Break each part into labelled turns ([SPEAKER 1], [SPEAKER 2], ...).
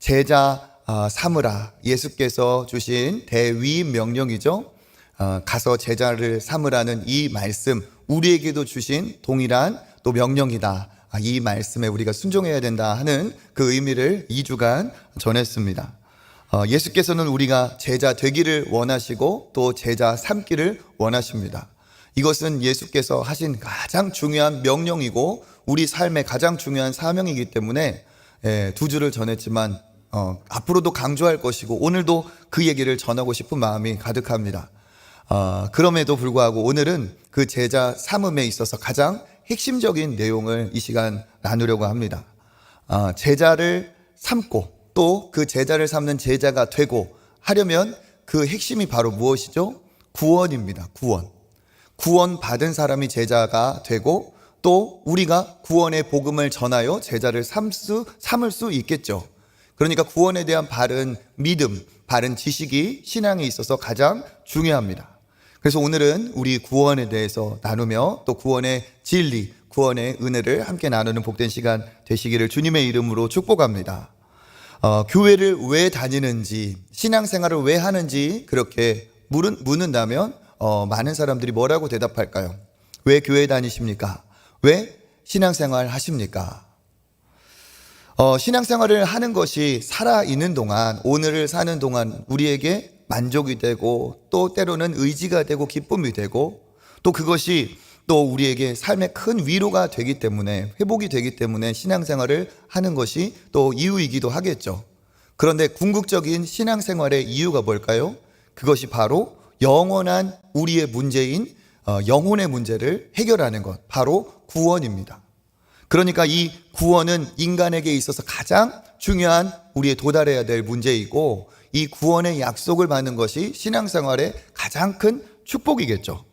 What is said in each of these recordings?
[SPEAKER 1] 제자 삼으라, 예수께서 주신 대위 명령이죠. 가서 제자를 삼으라는 이 말씀, 우리에게도 주신 동일한 또 명령이다. 이 말씀에 우리가 순종해야 된다 하는 그 의미를 2주간 전했습니다. 예수께서는 우리가 제자 되기를 원하시고 또 제자 삼기를 원하십니다. 이것은 예수께서 하신 가장 중요한 명령이고 우리 삶의 가장 중요한 사명이기 때문에 2주를 전했지만 앞으로도 강조할 것이고 오늘도 그 얘기를 전하고 싶은 마음이 가득합니다. 그럼에도 불구하고 오늘은 그 제자 삼음에 있어서 가장 핵심적인 내용을 이 시간 나누려고 합니다. 제자를 삼고 또 그 제자를 삼는 제자가 되고 하려면 그 핵심이 바로 무엇이죠? 구원입니다. 구원 받은 사람이 제자가 되고 또 우리가 구원의 복음을 전하여 제자를 삼을 수 있겠죠. 그러니까 구원에 대한 바른 믿음, 바른 지식이 신앙에 있어서 가장 중요합니다. 그래서 오늘은 우리 구원에 대해서 나누며 또 구원의 진리, 구원의 은혜를 함께 나누는 복된 시간 되시기를 주님의 이름으로 축복합니다. 교회를 왜 다니는지, 신앙생활을 왜 하는지 그렇게 묻는다면 많은 사람들이 뭐라고 대답할까요? 왜 교회 다니십니까? 왜 신앙생활 하십니까? 신앙생활을 하는 것이 살아있는 동안, 오늘을 사는 동안 우리에게 만족이 되고 또 때로는 의지가 되고 기쁨이 되고 또 그것이 또 우리에게 삶의 큰 위로가 되기 때문에, 회복이 되기 때문에 신앙생활을 하는 것이 또 이유이기도 하겠죠. 그런데 궁극적인 신앙생활의 이유가 뭘까요? 그것이 바로 영원한 우리의 문제인 영혼의 문제를 해결하는 것, 바로 구원입니다. 그러니까 이 구원은 인간에게 있어서 가장 중요한 우리의 도달해야 될 문제이고 이 구원의 약속을 받는 것이 신앙생활의 가장 큰 축복이겠죠.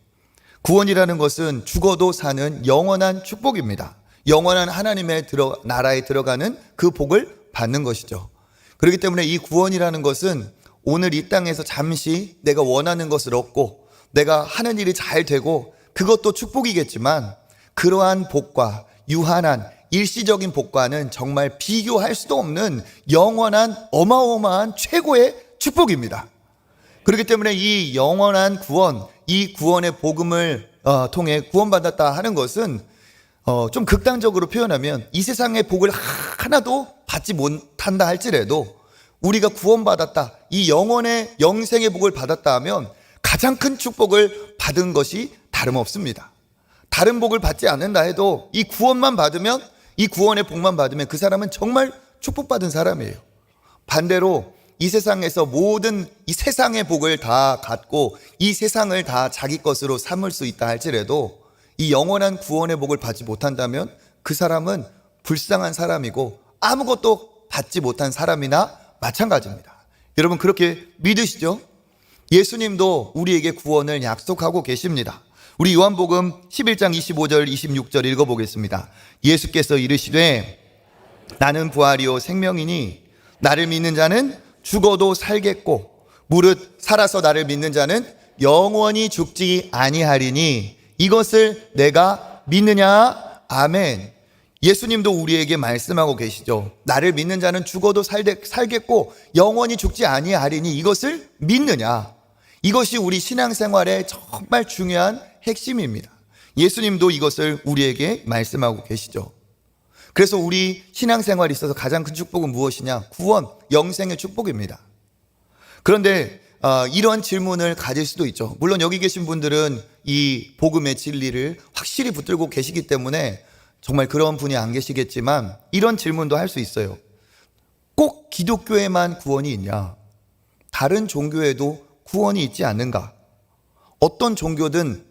[SPEAKER 1] 구원이라는 것은 죽어도 사는 영원한 축복입니다. 영원한 하나님의 나라에 들어가는 그 복을 받는 것이죠. 그렇기 때문에 이 구원이라는 것은 오늘 이 땅에서 잠시 내가 원하는 것을 얻고 내가 하는 일이 잘 되고 그것도 축복이겠지만 그러한 복과 유한한 일시적인 복과는 정말 비교할 수도 없는 영원한 어마어마한 최고의 축복입니다. 그렇기 때문에 이 영원한 구원, 이 구원의 복음을 통해 구원받았다 하는 것은 좀 극단적으로 표현하면 이 세상의 복을 하나도 받지 못한다 할지라도 우리가 구원받았다, 이 영원의 영생의 복을 받았다 하면 가장 큰 축복을 받은 것이 다름없습니다. 다른 복을 받지 않는다 해도 이 구원만 받으면, 이 구원의 복만 받으면 그 사람은 정말 축복받은 사람이에요. 반대로 이 세상에서 모든 이 세상의 복을 다 갖고 이 세상을 다 자기 것으로 삼을 수 있다 할지라도 이 영원한 구원의 복을 받지 못한다면 그 사람은 불쌍한 사람이고 아무것도 받지 못한 사람이나 마찬가지입니다. 여러분 그렇게 믿으시죠? 예수님도 우리에게 구원을 약속하고 계십니다. 우리 요한복음 11장 25절 26절 읽어보겠습니다. 예수께서 이르시되 나는 부활이요 생명이니 나를 믿는 자는 죽어도 살겠고 무릇 살아서 나를 믿는 자는 영원히 죽지 아니하리니 이것을 내가 믿느냐? 아멘. 예수님도 우리에게 말씀하고 계시죠. 나를 믿는 자는 죽어도 살겠고 영원히 죽지 아니하리니 이것을 믿느냐? 이것이 우리 신앙생활의 정말 중요한 핵심입니다. 예수님도 이것을 우리에게 말씀하고 계시죠. 그래서 우리 신앙생활에 있어서 가장 큰 축복은 무엇이냐? 구원, 영생의 축복입니다. 그런데 이런 질문을 가질 수도 있죠. 물론 여기 계신 분들은 이 복음의 진리를 확실히 붙들고 계시기 때문에 정말 그런 분이 안 계시겠지만 이런 질문도 할 수 있어요. 꼭 기독교에만 구원이 있냐? 다른 종교에도 구원이 있지 않는가? 어떤 종교든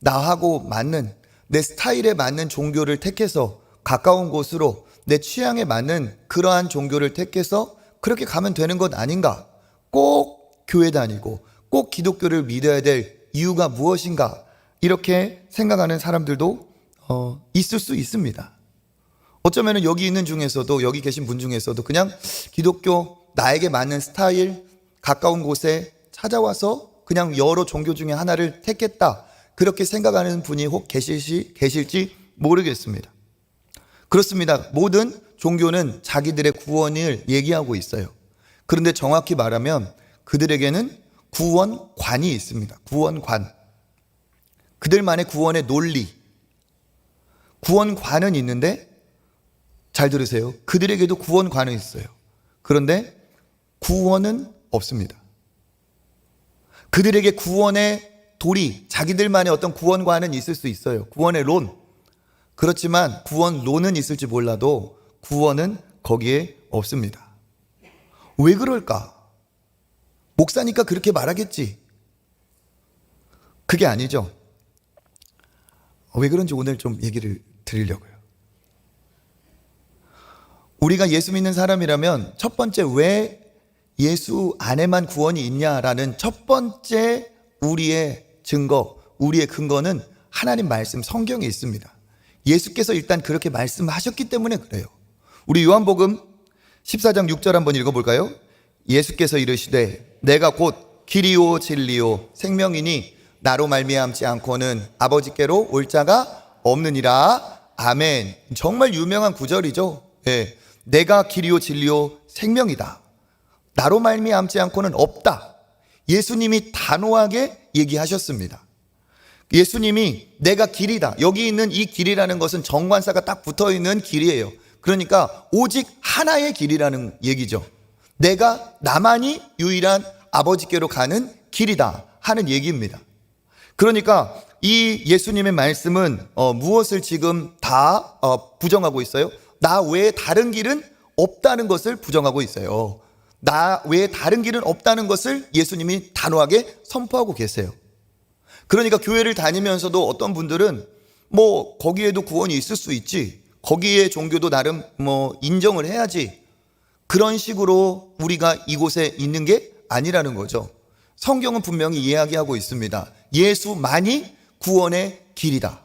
[SPEAKER 1] 나하고 맞는, 내 스타일에 맞는 종교를 택해서 가까운 곳으로 내 취향에 맞는 그러한 종교를 택해서 그렇게 가면 되는 것 아닌가? 꼭 교회 다니고 꼭 기독교를 믿어야 될 이유가 무엇인가? 이렇게 생각하는 사람들도 있을 수 있습니다. 어쩌면 여기 있는 중에서도, 여기 계신 분 중에서도 그냥 기독교 나에게 맞는 스타일, 가까운 곳에 찾아와서 그냥 여러 종교 중에 하나를 택했다, 그렇게 생각하는 분이 혹 계실지 모르겠습니다. 그렇습니다. 모든 종교는 자기들의 구원을 얘기하고 있어요. 그런데 정확히 말하면 그들에게는 구원관이 있습니다. 구원관. 그들만의 구원의 논리. 구원관은 있는데, 잘 들으세요. 그들에게도 구원관은 있어요. 그런데 구원은 없습니다. 그들에게 구원의 도리, 자기들만의 어떤 구원관은 있을 수 있어요. 구원의 론. 그렇지만 구원론은 있을지 몰라도 구원은 거기에 없습니다. 왜 그럴까? 목사니까 그렇게 말하겠지. 그게 아니죠. 왜 그런지 오늘 좀 얘기를 드리려고요. 우리가 예수 믿는 사람이라면 첫 번째 왜 예수 안에만 구원이 있냐라는 첫 번째 우리의 증거, 우리의 근거는 하나님 말씀 성경에 있습니다. 예수께서 일단 그렇게 말씀하셨기 때문에 그래요. 우리 요한복음 14장 6절 한번 읽어볼까요? 예수께서 이르시되 내가 곧 길이요 진리요 생명이니 나로 말미암지 않고는 아버지께로 올 자가 없느니라. 아멘. 정말 유명한 구절이죠. 예. 내가 길이요 진리요 생명이다. 나로 말미암지 않고는 없다. 예수님이 단호하게 얘기하셨습니다. 예수님이 내가 길이다. 여기 있는 이 길이라는 것은 정관사가 딱 붙어있는 길이에요. 그러니까 오직 하나의 길이라는 얘기죠. 내가 나만이 유일한 아버지께로 가는 길이다 하는 얘기입니다. 그러니까 이 예수님의 말씀은 무엇을 지금 다 부정하고 있어요? 나 외에 다른 길은 없다는 것을 부정하고 있어요. 나 외에 다른 길은 없다는 것을 예수님이 단호하게 선포하고 계세요. 그러니까 교회를 다니면서도 어떤 분들은 뭐 거기에도 구원이 있을 수 있지, 거기에 종교도 나름 뭐 인정을 해야지, 그런 식으로 우리가 이곳에 있는 게 아니라는 거죠. 성경은 분명히 이야기하고 있습니다. 예수만이 구원의 길이다.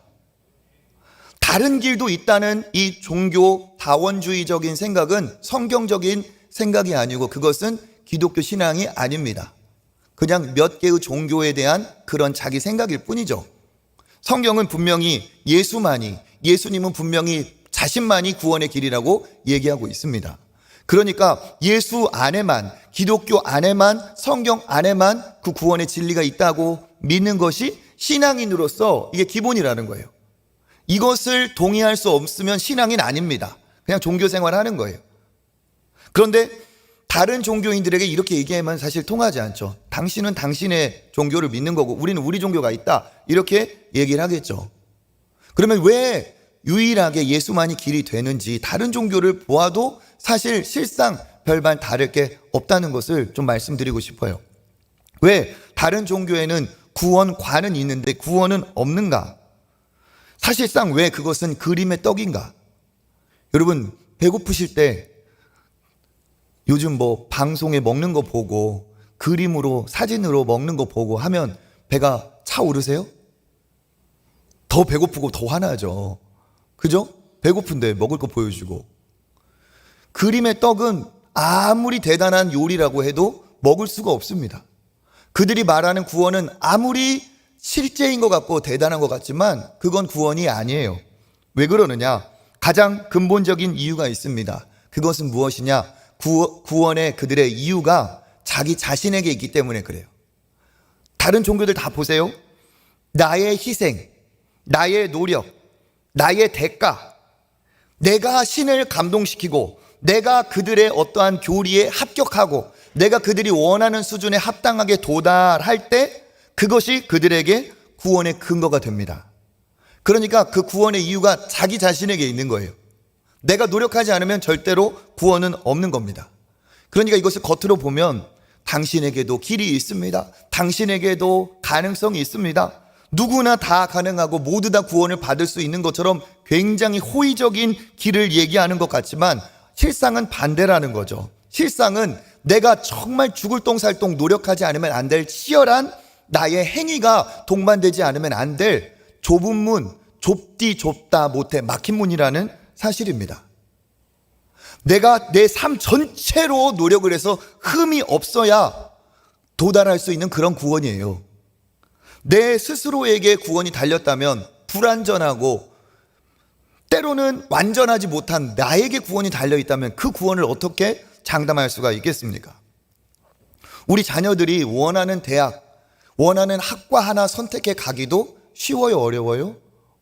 [SPEAKER 1] 다른 길도 있다는 이 종교 다원주의적인 생각은 성경적인 생각이 아니고 그것은 기독교 신앙이 아닙니다. 그냥 몇 개의 종교에 대한 그런 자기 생각일 뿐이죠. 성경은 분명히 예수님은 분명히 자신만이 구원의 길이라고 얘기하고 있습니다. 그러니까 예수 안에만, 기독교 안에만, 성경 안에만 그 구원의 진리가 있다고 믿는 것이 신앙인으로서 이게 기본이라는 거예요. 이것을 동의할 수 없으면 신앙인 아닙니다. 그냥 종교 생활하는 거예요. 그런데 다른 종교인들에게 이렇게 얘기하면 사실 통하지 않죠. 당신은 당신의 종교를 믿는 거고 우리는 우리 종교가 있다, 이렇게 얘기를 하겠죠. 그러면 왜 유일하게 예수만이 길이 되는지 다른 종교를 보아도 사실 실상 별반 다를 게 없다는 것을 좀 말씀드리고 싶어요. 왜 다른 종교에는 구원관은 있는데 구원은 없는가? 사실상 왜 그것은 그림의 떡인가? 여러분, 배고프실 때 요즘 뭐 방송에 먹는 거 보고 그림으로 사진으로 먹는 거 보고 하면 배가 차오르세요? 더 배고프고 더 화나죠. 그죠? 배고픈데 먹을 거 보여주고. 그림의 떡은 아무리 대단한 요리라고 해도 먹을 수가 없습니다. 그들이 말하는 구원은 아무리 실제인 것 같고 대단한 것 같지만 그건 구원이 아니에요. 왜 그러느냐? 가장 근본적인 이유가 있습니다. 그것은 무엇이냐? 구원의 그들의 이유가 자기 자신에게 있기 때문에 그래요. 다른 종교들 다 보세요. 나의 희생, 나의 노력, 나의 대가, 내가 신을 감동시키고 내가 그들의 어떠한 교리에 합격하고 내가 그들이 원하는 수준에 합당하게 도달할 때 그것이 그들에게 구원의 근거가 됩니다. 그러니까 그 구원의 이유가 자기 자신에게 있는 거예요. 내가 노력하지 않으면 절대로 구원은 없는 겁니다. 그러니까 이것을 겉으로 보면 당신에게도 길이 있습니다. 당신에게도 가능성이 있습니다. 누구나 다 가능하고 모두 다 구원을 받을 수 있는 것처럼 굉장히 호의적인 길을 얘기하는 것 같지만 실상은 반대라는 거죠. 실상은 내가 정말 죽을 똥살똥 노력하지 않으면 안 될 치열한 나의 행위가 동반되지 않으면 안 될 좁은 문, 좁디 좁다 못해 막힌 문이라는 사실입니다. 내가 내 삶 전체로 노력을 해서 흠이 없어야 도달할 수 있는 그런 구원이에요. 내 스스로에게 구원이 달렸다면 불완전하고 때로는 완전하지 못한 나에게 구원이 달려있다면 그 구원을 어떻게 장담할 수가 있겠습니까? 우리 자녀들이 원하는 대학, 원하는 학과 하나 선택해 가기도 쉬워요, 어려워요?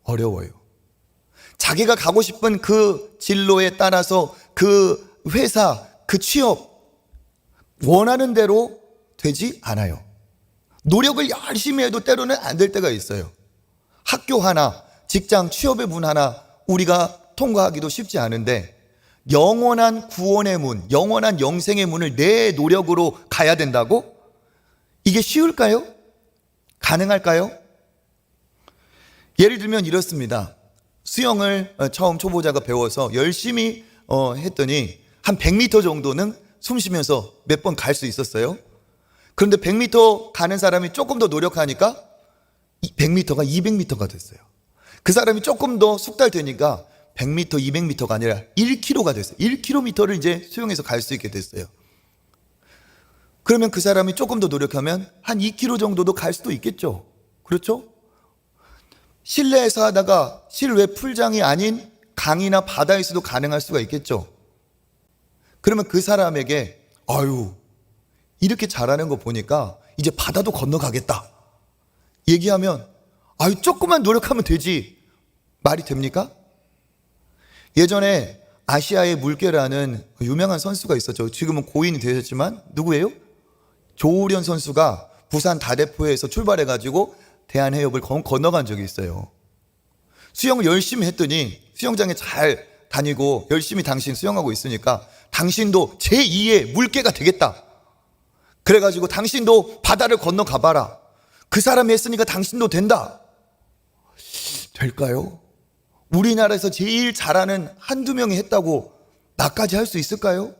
[SPEAKER 1] 어려워요. 자기가 가고 싶은 그 진로에 따라서 그 회사, 그 취업 원하는 대로 되지 않아요. 노력을 열심히 해도 때로는 안 될 때가 있어요. 학교 하나, 직장, 취업의 문 하나 우리가 통과하기도 쉽지 않은데 영원한 구원의 문, 영원한 영생의 문을 내 노력으로 가야 된다고? 이게 쉬울까요? 가능할까요? 예를 들면 이렇습니다. 수영을 처음 초보자가 배워서 열심히 했더니 한 100m 정도는 숨 쉬면서 몇 번 갈 수 있었어요. 그런데 100m 가는 사람이 조금 더 노력하니까 100m가 200m가 됐어요. 그 사람이 조금 더 숙달되니까 100m, 200m가 아니라 1km가 됐어요. 1km를 이제 수영해서 갈 수 있게 됐어요. 그러면 그 사람이 조금 더 노력하면 한 2km 정도도 갈 수도 있겠죠. 그렇죠? 실내에서 하다가 실외 풀장이 아닌 강이나 바다에서도 가능할 수가 있겠죠. 그러면 그 사람에게 아유 이렇게 잘하는 거 보니까 이제 바다도 건너가겠다 얘기하면 아유 조금만 노력하면 되지 말이 됩니까? 예전에 아시아의 물개라는 유명한 선수가 있었죠. 지금은 고인이 되셨지만 누구예요? 조우련 선수가 부산 다대포에서 출발해가지고 대한해협을 건너간 적이 있어요. 수영을 열심히 했더니 수영장에 잘 다니고 열심히 당신 수영하고 있으니까 당신도 제2의 물개가 되겠다. 그래가지고 당신도 바다를 건너가봐라. 그 사람이 했으니까 당신도 된다. 될까요? 우리나라에서 제일 잘하는 한두 명이 했다고 나까지 할 수 있을까요?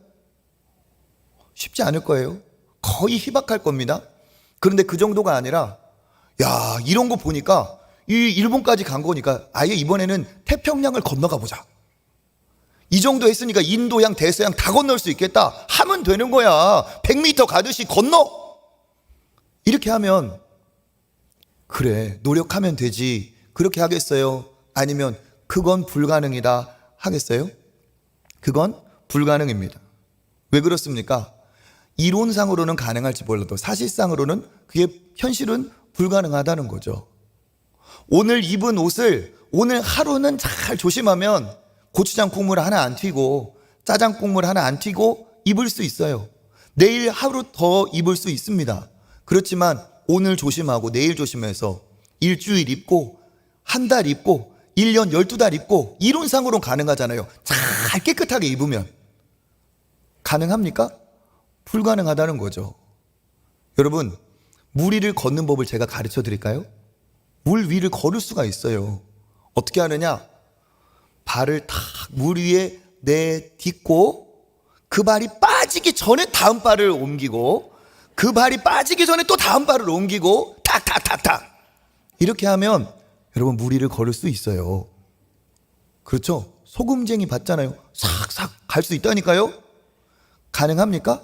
[SPEAKER 1] 쉽지 않을 거예요. 거의 희박할 겁니다. 그런데 그 정도가 아니라 야 이런 거 보니까 이 일본까지 간 거니까 아예 이번에는 태평양을 건너가 보자. 이 정도 했으니까 인도양, 대서양 다 건널 수 있겠다 하면 되는 거야. 100m 가듯이 건너. 이렇게 하면 그래 노력하면 되지 그렇게 하겠어요? 아니면 그건 불가능이다 하겠어요? 그건 불가능입니다. 왜 그렇습니까? 이론상으로는 가능할지 몰라도 사실상으로는 그게 현실은 불가능하다는 거죠. 오늘 입은 옷을 오늘 하루는 잘 조심하면 고추장 국물 하나 안 튀고 짜장 국물 하나 안 튀고 입을 수 있어요. 내일 하루 더 입을 수 있습니다. 그렇지만 오늘 조심하고 내일 조심해서 일주일 입고 한 달 입고 1년 12달 입고 이론상으로는 가능하잖아요. 잘 깨끗하게 입으면 가능합니까? 불가능하다는 거죠. 여러분 물 위를 걷는 법을 제가 가르쳐 드릴까요? 물 위를 걸을 수가 있어요. 어떻게 하느냐? 발을 탁 물 위에 내딛고 그 발이 빠지기 전에 다음 발을 옮기고 그 발이 빠지기 전에 또 다음 발을 옮기고 탁탁탁탁 이렇게 하면 여러분 물 위를 걸을 수 있어요. 그렇죠? 소금쟁이 봤잖아요. 싹싹 갈 수 있다니까요. 가능합니까?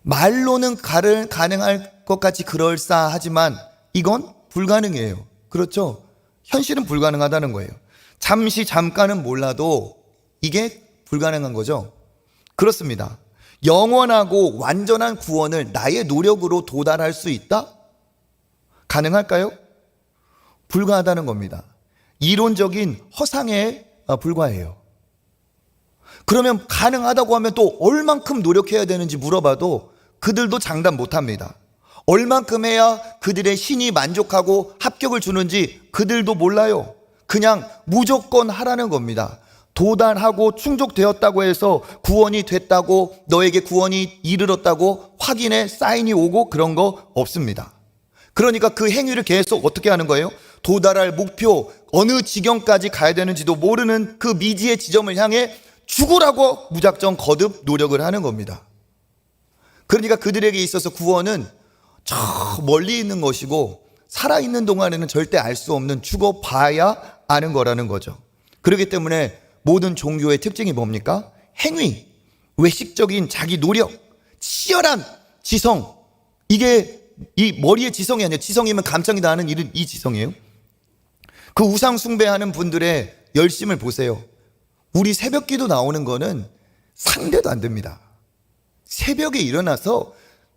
[SPEAKER 1] 말로는 가능할 것 같이 그럴싸하지만 이건 불가능해요. 그렇죠? 현실은 불가능하다는 거예요. 잠깐은 몰라도 이게 불가능한 거죠. 그렇습니다. 영원하고 완전한 구원을 나의 노력으로 도달할 수 있다? 가능할까요? 불가하다는 겁니다. 이론적인 허상에 불과해요. 그러면 가능하다고 하면 또 얼만큼 노력해야 되는지 물어봐도 그들도 장담 못합니다. 얼만큼 해야 그들의 신이 만족하고 합격을 주는지 그들도 몰라요. 그냥 무조건 하라는 겁니다. 도달하고 충족되었다고 해서 구원이 됐다고 너에게 구원이 이르렀다고 확인의 사인이 오고 그런 거 없습니다. 그러니까 그 행위를 계속 어떻게 하는 거예요? 도달할 목표 어느 지경까지 가야 되는지도 모르는 그 미지의 지점을 향해 죽으라고 무작정 거듭 노력을 하는 겁니다. 그러니까 그들에게 있어서 구원은 저 멀리 있는 것이고 살아있는 동안에는 절대 알 수 없는 죽어봐야 아는 거라는 거죠. 그렇기 때문에 모든 종교의 특징이 뭡니까? 행위, 외식적인 자기 노력, 치열한 지성. 이게 이 머리의 지성이 아니에요. 지성이면 감정이 나는 이 지성이에요. 그 우상 숭배하는 분들의 열심을 보세요. 우리 새벽 기도 나오는 거는 상대도 안 됩니다. 새벽에 일어나서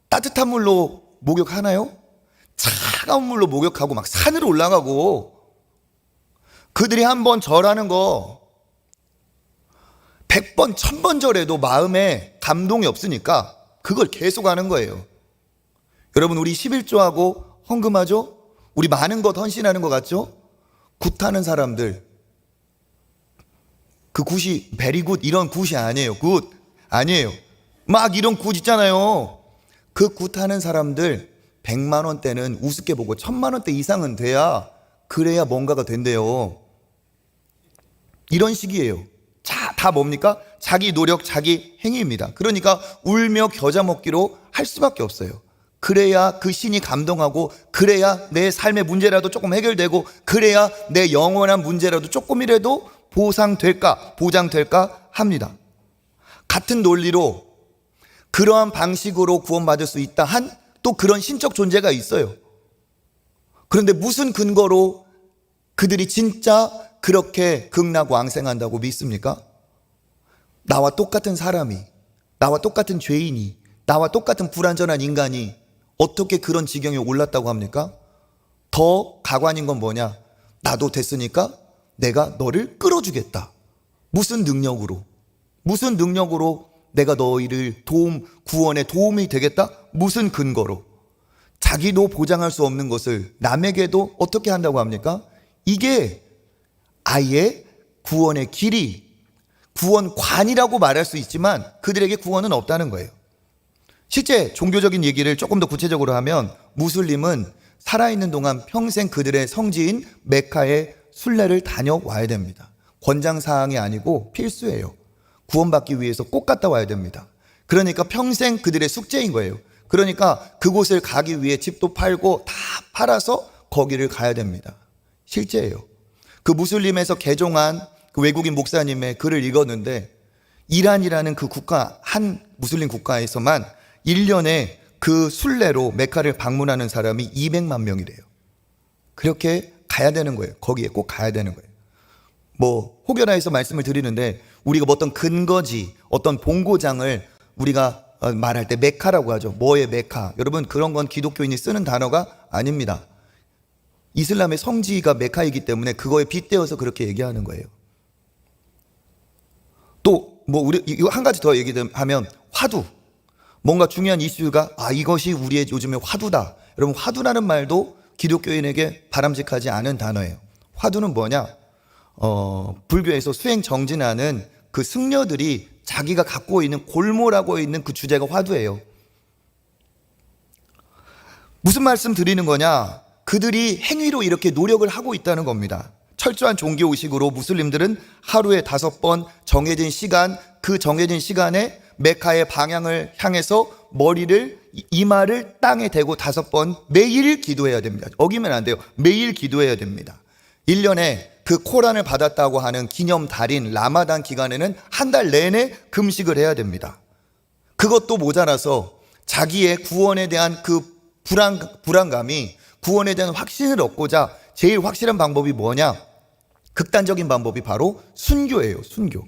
[SPEAKER 1] 따뜻한 물로 목욕하나요? 차가운 물로 목욕하고 막 산으로 올라가고, 그들이 한번 절하는 거 100번, 1000번 절해도 마음에 감동이 없으니까 그걸 계속 하는 거예요. 여러분, 우리 11조하고 헌금하죠? 우리 많은 것 헌신하는 것 같죠? 굿하는 사람들, 그 굿이 베리굿 이런 굿이 아니에요. 굿 아니에요. 막 이런 굿 있잖아요. 그 굿하는 사람들 100만 원대는 우습게 보고 1000만 원대 이상은 돼야, 그래야 뭔가가 된대요. 이런 식이에요. 자, 다 뭡니까? 자기 노력, 자기 행위입니다. 그러니까 울며 겨자 먹기로 할 수밖에 없어요. 그래야 그 신이 감동하고, 그래야 내 삶의 문제라도 조금 해결되고, 그래야 내 영원한 문제라도 조금이라도 보장될까 합니다. 같은 논리로 그러한 방식으로 구원받을 수 있다 한 또 그런 신적 존재가 있어요. 그런데 무슨 근거로 그들이 진짜 그렇게 극락왕생한다고 믿습니까? 나와 똑같은 사람이, 나와 똑같은 죄인이, 나와 똑같은 불완전한 인간이 어떻게 그런 지경에 올랐다고 합니까? 더 가관인 건 뭐냐? 나도 됐으니까 내가 너를 끌어주겠다. 무슨 능력으로? 무슨 능력으로 내가 너희를 구원에 도움이 되겠다? 무슨 근거로? 자기도 보장할 수 없는 것을 남에게도 어떻게 한다고 합니까? 이게 아예 구원의 길이, 구원관이라고 말할 수 있지만 그들에게 구원은 없다는 거예요. 실제 종교적인 얘기를 조금 더 구체적으로 하면, 무슬림은 살아있는 동안 평생 그들의 성지인 메카에 순례를 다녀와야 됩니다. 권장사항이 아니고 필수예요. 구원받기 위해서 꼭 갔다 와야 됩니다. 그러니까 평생 그들의 숙제인 거예요. 그러니까 그곳을 가기 위해 집도 팔고 다 팔아서 거기를 가야 됩니다. 실제예요. 그 무슬림에서 개종한 그 외국인 목사님의 글을 읽었는데, 이란이라는 그 국가, 한 무슬림 국가에서만 1년에 그 순례로 메카를 방문하는 사람이 200만 명이래요. 그렇게 가야 되는 거예요. 거기에 꼭 가야 되는 거예요. 뭐 혹여나해서 말씀을 드리는데, 우리가 뭐 어떤 근거지, 어떤 본고장을 우리가 말할 때 메카라고 하죠. 뭐의 메카? 여러분, 그런 건 기독교인이 쓰는 단어가 아닙니다. 이슬람의 성지가 메카이기 때문에 그거에 빗대어서 그렇게 얘기하는 거예요. 또 뭐 우리 이거 한 가지 더 얘기하면, 화두. 뭔가 중요한 이슈가, 이것이 우리의 요즘의 화두다. 여러분, 화두라는 말도 기독교인에게 바람직하지 않은 단어예요. 화두는 뭐냐? 불교에서 수행 정진하는 그 승려들이 자기가 갖고 있는, 골몰하고 있는 그 주제가 화두예요. 무슨 말씀 드리는 거냐? 그들이 행위로 이렇게 노력을 하고 있다는 겁니다. 철저한 종교의식으로 무슬림들은 하루에 5번 정해진 시간, 그 정해진 시간에 메카의 방향을 향해서 머리를, 이마를 땅에 대고 5번 매일 기도해야 됩니다. 어기면 안 돼요. 매일 기도해야 됩니다. 1년에 그 코란을 받았다고 하는 기념 달인 라마단 기간에는 한 달 내내 금식을 해야 됩니다. 그것도 모자라서 자기의 구원에 대한 그 불안감이, 구원에 대한 확신을 얻고자 제일 확실한 방법이 뭐냐? 극단적인 방법이 바로 순교예요. 순교.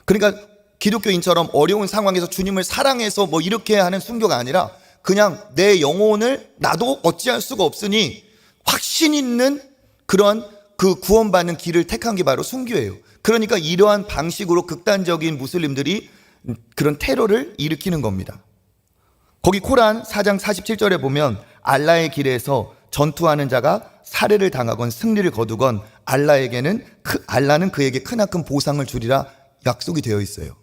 [SPEAKER 1] 그러니까 기독교인처럼 어려운 상황에서 주님을 사랑해서 뭐 이렇게 하는 순교가 아니라, 그냥 내 영혼을 나도 어찌할 수가 없으니 확신 있는 그런 그 구원받는 길을 택한 게 바로 순교예요. 그러니까 이러한 방식으로 극단적인 무슬림들이 그런 테러를 일으키는 겁니다. 거기 코란 4장 47절에 보면, 알라의 길에서 전투하는 자가 살해를 당하건 승리를 거두건 알라는 그에게 크나큰 보상을 주리라 약속이 되어 있어요.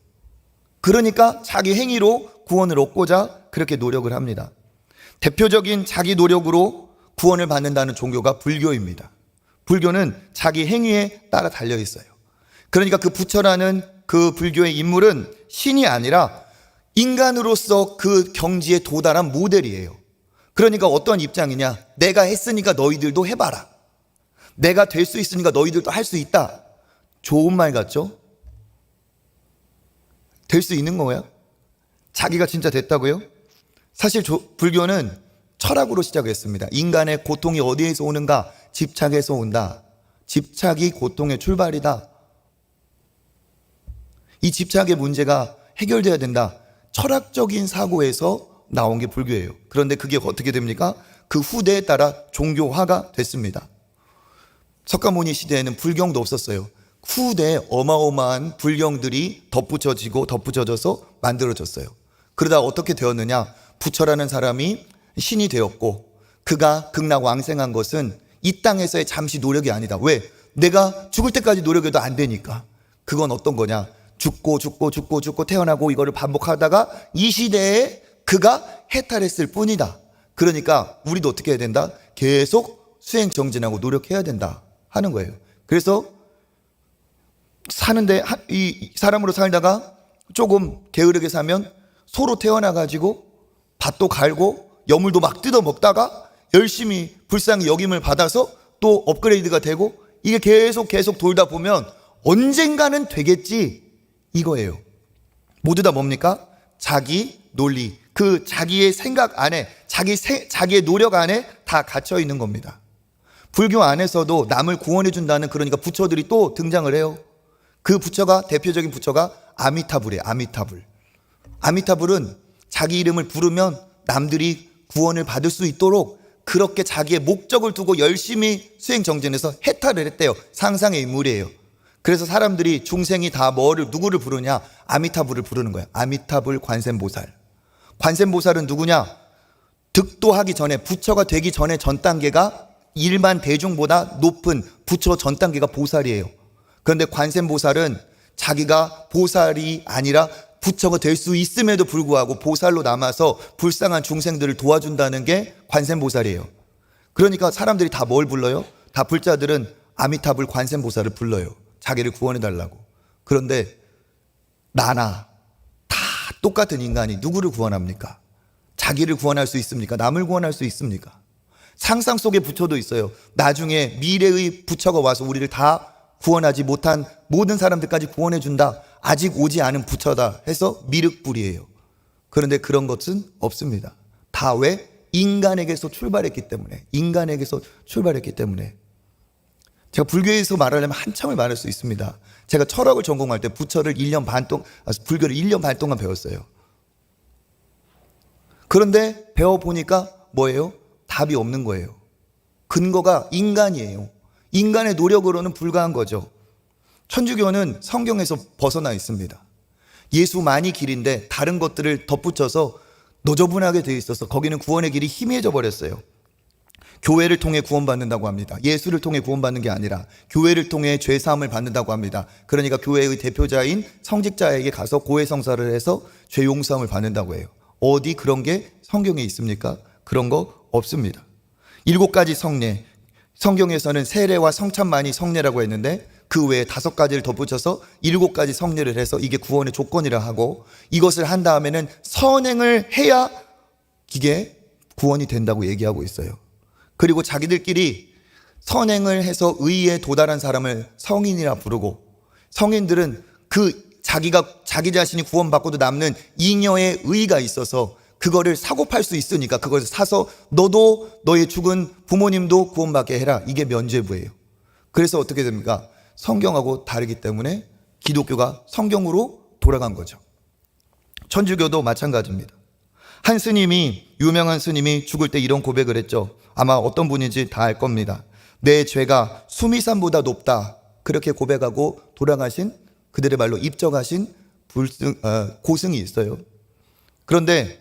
[SPEAKER 1] 그러니까 자기 행위로 구원을 얻고자 그렇게 노력을 합니다. 대표적인 자기 노력으로 구원을 받는다는 종교가 불교입니다. 불교는 자기 행위에 따라 달려 있어요. 그러니까 그 부처라는 그 불교의 인물은 신이 아니라 인간으로서 그 경지에 도달한 모델이에요. 그러니까 어떤 입장이냐? 내가 했으니까 너희들도 해봐라. 내가 될 수 있으니까 너희들도 할 수 있다. 좋은 말 같죠? 될 수 있는 거야? 자기가 진짜 됐다고요? 사실 불교는 철학으로 시작했습니다. 인간의 고통이 어디에서 오는가? 집착에서 온다. 집착이 고통의 출발이다. 이 집착의 문제가 해결돼야 된다. 철학적인 사고에서 나온 게 불교예요. 그런데 그게 어떻게 됩니까? 그 후대에 따라 종교화가 됐습니다. 석가모니 시대에는 불경도 없었어요. 후대에 어마어마한 불경들이 덧붙여져서 만들어졌어요. 그러다 어떻게 되었느냐? 부처라는 사람이 신이 되었고, 그가 극락왕생한 것은 이 땅에서의 잠시 노력이 아니다. 왜? 내가 죽을 때까지 노력해도 안 되니까. 그건 어떤 거냐? 죽고 태어나고 이거를 반복하다가 이 시대에 그가 해탈했을 뿐이다. 그러니까 우리도 어떻게 해야 된다? 계속 수행 정진하고 노력해야 된다 하는 거예요. 그래서 사는데, 이 사람으로 살다가 조금 게으르게 사면 소로 태어나가지고 밭도 갈고 여물도 막 뜯어 먹다가 열심히 불쌍히 여김을 받아서 또 업그레이드가 되고, 이게 계속 돌다 보면 언젠가는 되겠지, 이거예요. 모두 다 뭡니까? 자기 논리, 그 자기의 생각 안에, 자기의 노력 안에 다 갇혀 있는 겁니다. 불교 안에서도 남을 구원해 준다는, 그러니까 부처들이 또 등장을 해요. 그 부처가, 대표적인 부처가 아미타불이에요. 아미타불은 자기 이름을 부르면 남들이 구원을 받을 수 있도록 그렇게 자기의 목적을 두고 열심히 수행 정진해서 해탈을 했대요. 상상의 인물이에요. 그래서 사람들이 중생이 다 누구를 부르냐? 아미타불을 부르는 거예요. 아미타불 관세음보살. 관세음보살은 누구냐? 득도하기 전에, 부처가 되기 전에 전 단계가 일반 대중보다 높은 부처 전 단계가 보살이에요. 그런데 관세음보살은 자기가 보살이 아니라 부처가 될 수 있음에도 불구하고 보살로 남아서 불쌍한 중생들을 도와준다는 게 관세음보살이에요. 그러니까 사람들이 다 뭘 불러요? 다 불자들은 아미타불 관세음보살을 불러요. 자기를 구원해달라고. 그런데 나나 다 똑같은 인간이 누구를 구원합니까? 자기를 구원할 수 있습니까? 남을 구원할 수 있습니까? 상상 속의 부처도 있어요. 나중에 미래의 부처가 와서 우리를 다 구원하지 못한 모든 사람들까지 구원해준다. 아직 오지 않은 부처다 해서 미륵불이에요. 그런데 그런 것은 없습니다. 다 왜? 인간에게서 출발했기 때문에. 제가 불교에서 말하려면 한참을 말할 수 있습니다. 제가 철학을 전공할 때 부처를 불교를 1년 반 동안 배웠어요. 그런데 배워보니까 뭐예요? 답이 없는 거예요. 근거가 인간이에요. 인간의 노력으로는 불가한 거죠. 천주교는 성경에서 벗어나 있습니다. 예수만이 길인데 다른 것들을 덧붙여서 너저분하게 되어 있어서 거기는 구원의 길이 희미해져 버렸어요. 교회를 통해 구원받는다고 합니다. 예수를 통해 구원받는 게 아니라 교회를 통해 죄사함을 받는다고 합니다. 그러니까 교회의 대표자인 성직자에게 가서 고해성사를 해서 죄 용서함을 받는다고 해요. 어디 그런 게 성경에 있습니까? 그런 거 없습니다. 7가지 성례, 성경에서는 세례와 성찬만이 성례라고 했는데 그 외에 5가지를 덧붙여서 7가지 성례를 해서 이게 구원의 조건이라 하고, 이것을 한 다음에는 선행을 해야 이게 구원이 된다고 얘기하고 있어요. 그리고 자기들끼리 선행을 해서 의에 도달한 사람을 성인이라 부르고, 성인들은 자기 자신이 구원받고도 남는 잉여의 의의가 있어서 그거를 사고 팔 수 있으니까 그걸 사서 너도 너의 죽은 부모님도 구원받게 해라. 이게 면죄부예요. 그래서 어떻게 됩니까? 성경하고 다르기 때문에 기독교가 성경으로 돌아간 거죠. 천주교도 마찬가지입니다. 한 스님이, 유명한 스님이 죽을 때 이런 고백을 했죠. 아마 어떤 분인지 다 알 겁니다. 내 죄가 수미산보다 높다. 그렇게 고백하고 돌아가신, 그들의 말로 입적하신 고승이 있어요. 그런데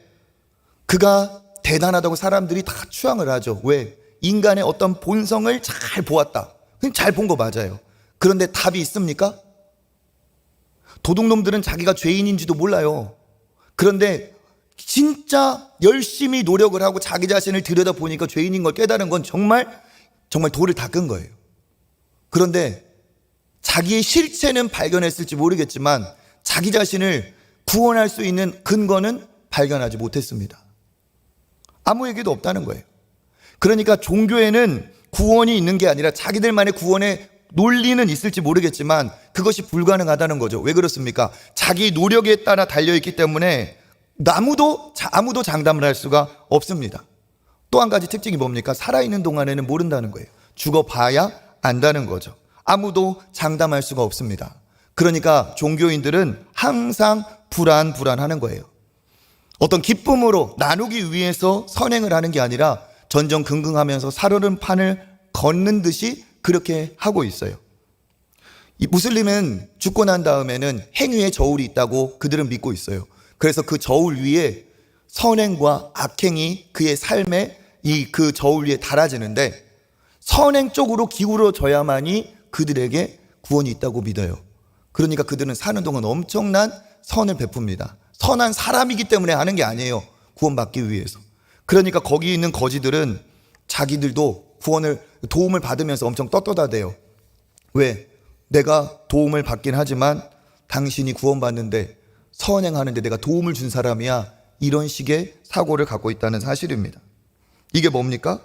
[SPEAKER 1] 그가 대단하다고 사람들이 다 추앙을 하죠. 왜? 인간의 어떤 본성을 잘 보았다. 잘 본 거 맞아요. 그런데 답이 있습니까? 도둑놈들은 자기가 죄인인지도 몰라요. 그런데 진짜 열심히 노력을 하고 자기 자신을 들여다보니까 죄인인 걸 깨달은 건 정말 돌을 닦은 거예요. 그런데 자기의 실체는 발견했을지 모르겠지만 자기 자신을 구원할 수 있는 근거는 발견하지 못했습니다. 아무에게도 없다는 거예요. 그러니까 종교에는 구원이 있는 게 아니라 자기들만의 구원의 논리는 있을지 모르겠지만 그것이 불가능하다는 거죠. 왜 그렇습니까? 자기 노력에 따라 달려있기 때문에 아무도 장담을 할 수가 없습니다. 또 한 가지 특징이 뭡니까? 살아있는 동안에는 모른다는 거예요. 죽어봐야 안다는 거죠. 아무도 장담할 수가 없습니다. 그러니까 종교인들은 항상 불안하는 거예요. 어떤 기쁨으로 나누기 위해서 선행을 하는 게 아니라 전전긍긍하면서 살얼음 판을 걷는 듯이 그렇게 하고 있어요. 이 무슬림은 죽고 난 다음에는 행위의 저울이 있다고 그들은 믿고 있어요. 그래서 그 저울 위에 선행과 악행이 그의 삶에 그 저울 위에 달아지는데 선행 쪽으로 기울어져야만이 그들에게 구원이 있다고 믿어요. 그러니까 그들은 사는 동안 엄청난 선을 베풉니다. 선한 사람이기 때문에 하는 게 아니에요. 구원받기 위해서. 그러니까 거기 있는 거지들은 자기들도 도움을 받으면서 엄청 떳떳하대요. 왜? 내가 도움을 받긴 하지만 당신이 구원받는데 선행하는데 내가 도움을 준 사람이야. 이런 식의 사고를 갖고 있다는 사실입니다. 이게 뭡니까?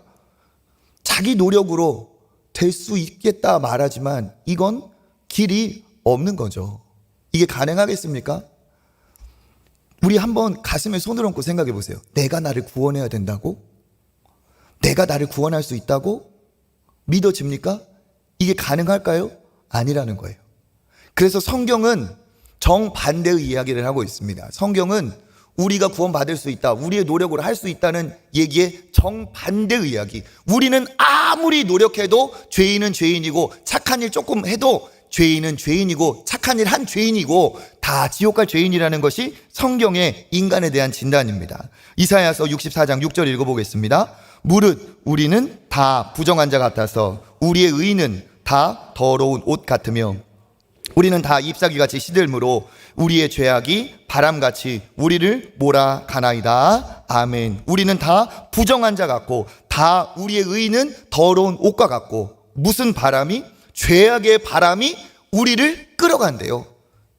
[SPEAKER 1] 자기 노력으로 될 수 있겠다 말하지만 이건 길이 없는 거죠. 이게 가능하겠습니까? 우리 한번 가슴에 손을 얹고 생각해 보세요. 내가 나를 구원해야 된다고? 내가 나를 구원할 수 있다고? 믿어집니까? 이게 가능할까요? 아니라는 거예요. 그래서 성경은 정반대의 이야기를 하고 있습니다. 성경은 우리가 구원받을 수 있다, 우리의 노력으로 할 수 있다는 얘기의 정반대의 이야기. 우리는 아무리 노력해도 죄인은 죄인이고 착한 일 조금 해도 죄인은 죄인이고 착한 일 한 죄인이고 다 지옥 갈 죄인이라는 것이 성경의 인간에 대한 진단입니다. 이사야서 64장 6절 읽어보겠습니다. 무릇 우리는 다 부정한 자 같아서 우리의 의는 다 더러운 옷 같으며 우리는 다 잎사귀같이 시들므로 우리의 죄악이 바람같이 우리를 몰아가나이다. 아멘. 우리는 다 부정한 자 같고 다 우리의 의는 더러운 옷과 같고 무슨 바람이? 죄악의 바람이 우리를 끌어간대요.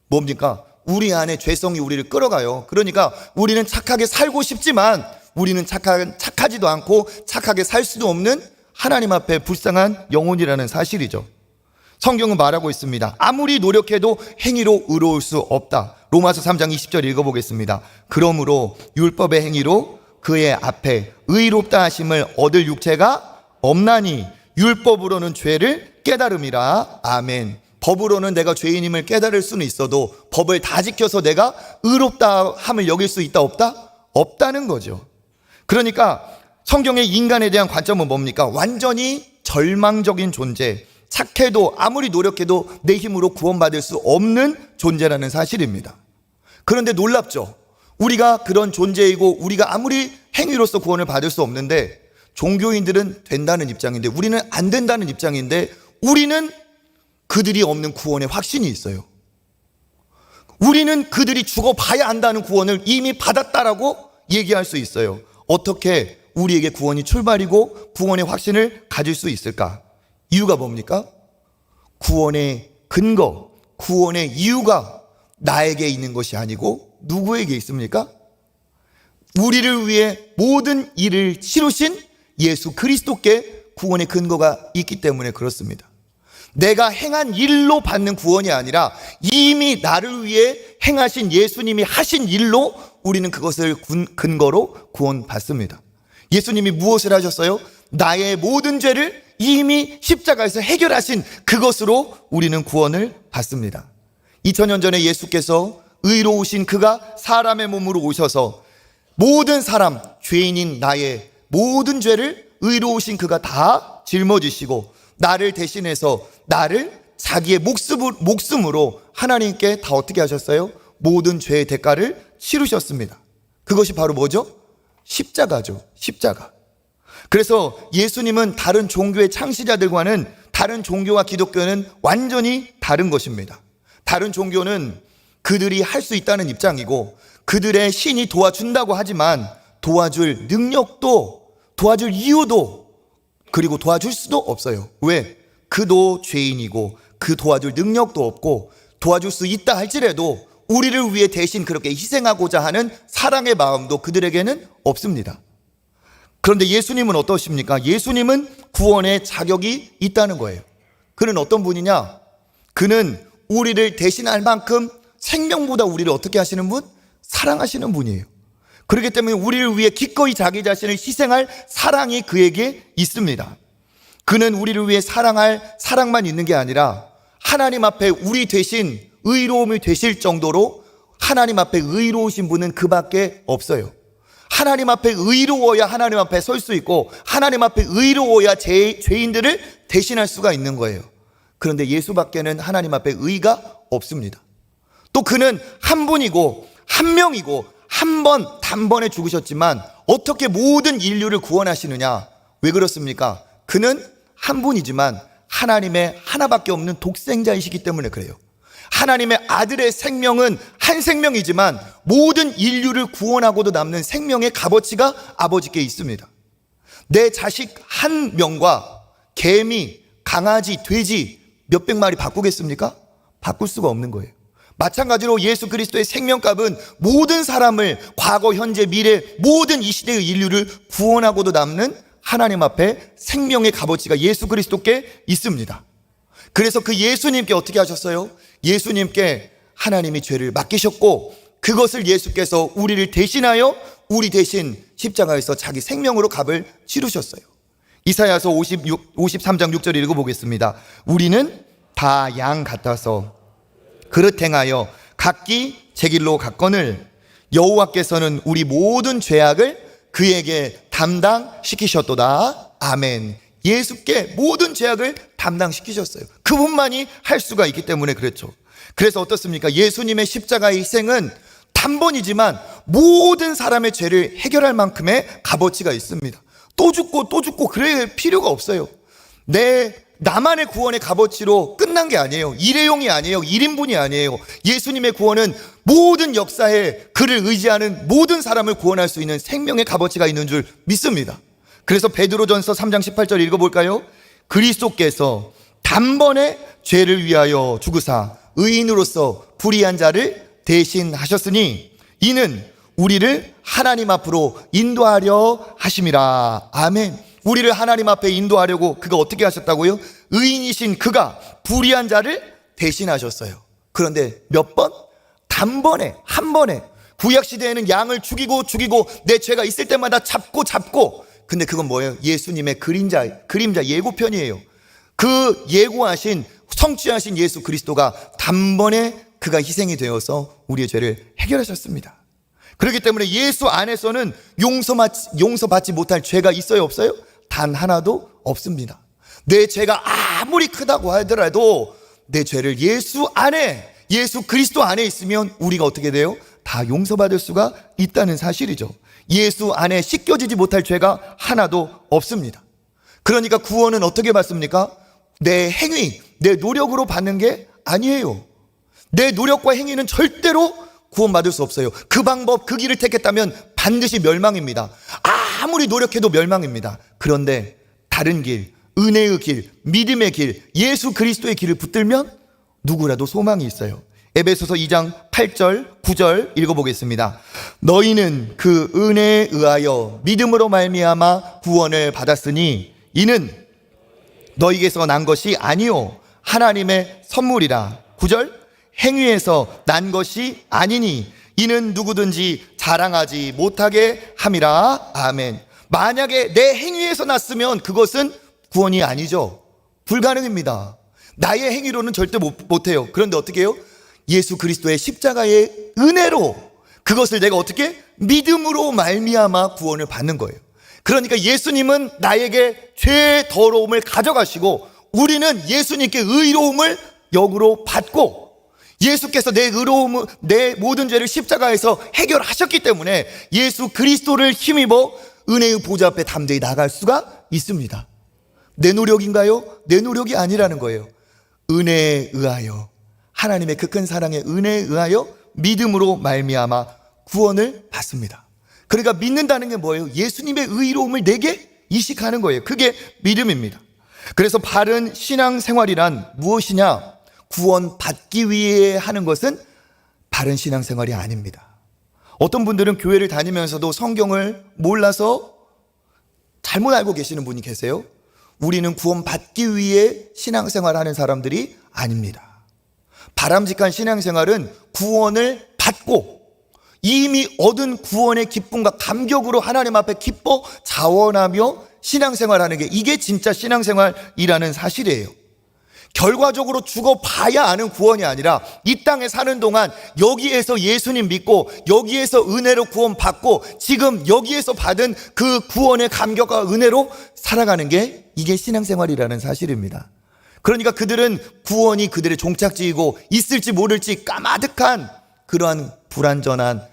[SPEAKER 1] 뭡니까? 우리 안에 죄성이 우리를 끌어가요. 그러니까 우리는 착하게 살고 싶지만 우리는 착하지도 않고 착하게 살 수도 없는 하나님 앞에 불쌍한 영혼이라는 사실이죠. 성경은 말하고 있습니다. 아무리 노력해도 행위로 의로울 수 없다. 로마서 3장 20절 읽어보겠습니다. 그러므로 율법의 행위로 그의 앞에 의롭다 하심을 얻을 육체가 없나니 율법으로는 죄를 깨달음이라. 아멘. 법으로는 내가 죄인임을 깨달을 수는 있어도 법을 다 지켜서 내가 의롭다 함을 여길 수 있다 없다? 없다는 거죠. 그러니까 성경의 인간에 대한 관점은 뭡니까? 완전히 절망적인 존재, 착해도 아무리 노력해도 내 힘으로 구원받을 수 없는 존재라는 사실입니다. 그런데 놀랍죠? 우리가 그런 존재이고 우리가 아무리 행위로서 구원을 받을 수 없는데 종교인들은 된다는 입장인데 우리는 안 된다는 입장인데 우리는 그들이 없는 구원에 확신이 있어요. 우리는 그들이 죽어봐야 한다는 구원을 이미 받았다라고 얘기할 수 있어요. 어떻게 우리에게 구원이 출발이고 구원의 확신을 가질 수 있을까? 이유가 뭡니까? 구원의 근거, 구원의 이유가 나에게 있는 것이 아니고 누구에게 있습니까? 우리를 위해 모든 일을 치르신 예수 그리스도께 구원의 근거가 있기 때문에 그렇습니다. 내가 행한 일로 받는 구원이 아니라 이미 나를 위해 행하신 예수님이 하신 일로 우리는 그것을 근거로 구원받습니다. 예수님이 무엇을 하셨어요? 나의 모든 죄를 이미 십자가에서 해결하신 그것으로 우리는 구원을 받습니다. 2000년 전에 예수께서 의로우신 그가 사람의 몸으로 오셔서 모든 사람, 죄인인 나의 모든 죄를 의로우신 그가 다 짊어지시고 나를 대신해서 나를 자기의 목숨으로 하나님께 다 어떻게 하셨어요? 모든 죄의 대가를 치르셨습니다. 그것이 바로 뭐죠? 십자가죠. 십자가. 그래서 예수님은 다른 종교의 창시자들과는 다른 종교와 기독교는 완전히 다른 것입니다. 다른 종교는 그들이 할 수 있다는 입장이고 그들의 신이 도와준다고 하지만 도와줄 능력도 도와줄 이유도 그리고 도와줄 수도 없어요. 왜? 그도 죄인이고 그 도와줄 능력도 없고 도와줄 수 있다 할지라도 우리를 위해 대신 그렇게 희생하고자 하는 사랑의 마음도 그들에게는 없습니다. 그런데 예수님은 어떠십니까? 예수님은 구원의 자격이 있다는 거예요. 그는 어떤 분이냐? 그는 우리를 대신할 만큼 생명보다 우리를 어떻게 하시는 분? 사랑하시는 분이에요. 그렇기 때문에 우리를 위해 기꺼이 자기 자신을 희생할 사랑이 그에게 있습니다. 그는 우리를 위해 사랑할 사랑만 있는 게 아니라 하나님 앞에 우리 대신 의로움이 되실 정도로 하나님 앞에 의로우신 분은 그밖에 없어요. 하나님 앞에 의로워야 하나님 앞에 설 수 있고 하나님 앞에 의로워야 죄인들을 대신할 수가 있는 거예요. 그런데 예수밖에는 하나님 앞에 의가 없습니다. 또 그는 한 분이고 한 명이고 한 번 단번에 죽으셨지만 어떻게 모든 인류를 구원하시느냐? 왜 그렇습니까? 그는 한 분이지만 하나님의 하나밖에 없는 독생자이시기 때문에 그래요. 하나님의 아들의 생명은 한 생명이지만 모든 인류를 구원하고도 남는 생명의 값어치가 아버지께 있습니다. 내 자식 한 명과 개미, 강아지, 돼지 몇백 마리 바꾸겠습니까? 바꿀 수가 없는 거예요. 마찬가지로 예수 그리스도의 생명값은 모든 사람을 과거, 현재, 미래 모든 이 시대의 인류를 구원하고도 남는 하나님 앞에 생명의 값어치가 예수 그리스도께 있습니다. 그래서 그 예수님께 어떻게 하셨어요? 예수님께 하나님이 죄를 맡기셨고 그것을 예수께서 우리를 대신하여 우리 대신 십자가에서 자기 생명으로 값을 치르셨어요. 이사야서 53장 6절 읽어보겠습니다. 우리는 다 양 같아서 그릇 행하여 각기 제 길로 갔거늘 여호와께서는 우리 모든 죄악을 그에게 담당시키셨도다. 아멘. 예수께 모든 죄악을 담당시키셨어요. 그분만이 할 수가 있기 때문에 그랬죠. 그래서 어떻습니까? 예수님의 십자가의 희생은 단번이지만 모든 사람의 죄를 해결할 만큼의 값어치가 있습니다. 또 죽고 또 죽고 그럴 필요가 없어요. 나만의 구원의 값어치로 끝난 게 아니에요. 일회용이 아니에요. 1인분이 아니에요. 예수님의 구원은 모든 역사에 그를 의지하는 모든 사람을 구원할 수 있는 생명의 값어치가 있는 줄 믿습니다. 그래서 베드로전서 3장 18절 읽어볼까요? 그리스도께서 단번에 죄를 위하여 죽으사 의인으로서 불의한 자를 대신하셨으니 이는 우리를 하나님 앞으로 인도하려 하심이라. 아멘. 우리를 하나님 앞에 인도하려고 그가 어떻게 하셨다고요? 의인이신 그가 불의한 자를 대신하셨어요. 그런데 몇 번? 단번에, 한 번에. 구약시대에는 양을 죽이고 내 죄가 있을 때마다 잡고 근데 그건 뭐예요? 예수님의 그림자 예고편이에요. 그 예고하신 성취하신 예수 그리스도가 단번에 그가 희생이 되어서 우리의 죄를 해결하셨습니다. 그렇기 때문에 예수 안에서는 용서받지 못할 죄가 있어요, 없어요? 단 하나도 없습니다. 내 죄가 아무리 크다고 하더라도 내 죄를 예수 안에, 예수 그리스도 안에 있으면 우리가 어떻게 돼요? 다 용서받을 수가 있다는 사실이죠. 예수 안에 씻겨지지 못할 죄가 하나도 없습니다. 그러니까 구원은 어떻게 받습니까? 내 행위, 내 노력으로 받는 게 아니에요. 내 노력과 행위는 절대로 구원받을 수 없어요. 그 방법, 그 길을 택했다면 반드시 멸망입니다. 아무리 노력해도 멸망입니다. 그런데 다른 길, 은혜의 길, 믿음의 길, 예수 그리스도의 길을 붙들면 누구라도 소망이 있어요. 에베소서 2장 8절 9절 읽어보겠습니다. 너희는 그 은혜에 의하여 믿음으로 말미암아 구원을 받았으니 이는 너희에게서 난 것이 아니요 하나님의 선물이라. 9절 행위에서 난 것이 아니니 이는 누구든지 자랑하지 못하게 함이라. 아멘. 만약에 내 행위에서 났으면 그것은 구원이 아니죠. 불가능입니다. 나의 행위로는 절대 못해요. 그런데 어떻게 해요? 예수 그리스도의 십자가의 은혜로 그것을 내가 어떻게? 믿음으로 말미암아 구원을 받는 거예요. 그러니까 예수님은 나에게 죄의 더러움을 가져가시고 우리는 예수님께 의로움을 역으로 받고 예수께서 내 모든 죄를 십자가에서 해결하셨기 때문에 예수 그리스도를 힘입어 은혜의 보좌 앞에 담대히 나갈 수가 있습니다. 내 노력인가요? 내 노력이 아니라는 거예요. 은혜에 의하여, 하나님의 그 큰 사랑의 은혜에 의하여 믿음으로 말미암아 구원을 받습니다. 그러니까 믿는다는 게 뭐예요? 예수님의 의로움을 내게 이식하는 거예요. 그게 믿음입니다. 그래서 바른 신앙생활이란 무엇이냐? 구원받기 위해 하는 것은 바른 신앙생활이 아닙니다. 어떤 분들은 교회를 다니면서도 성경을 몰라서 잘못 알고 계시는 분이 계세요. 우리는 구원받기 위해 신앙생활하는 사람들이 아닙니다. 바람직한 신앙생활은 구원을 받고 이미 얻은 구원의 기쁨과 감격으로 하나님 앞에 기뻐 자원하며 신앙생활하는 게, 이게 진짜 신앙생활이라는 사실이에요. 결과적으로 죽어봐야 아는 구원이 아니라 이 땅에 사는 동안 여기에서 예수님 믿고 여기에서 은혜로 구원받고 지금 여기에서 받은 그 구원의 감격과 은혜로 살아가는 게, 이게 신앙생활이라는 사실입니다. 그러니까 그들은 구원이 그들의 종착지이고 있을지 모를지 까마득한 그러한 불완전한,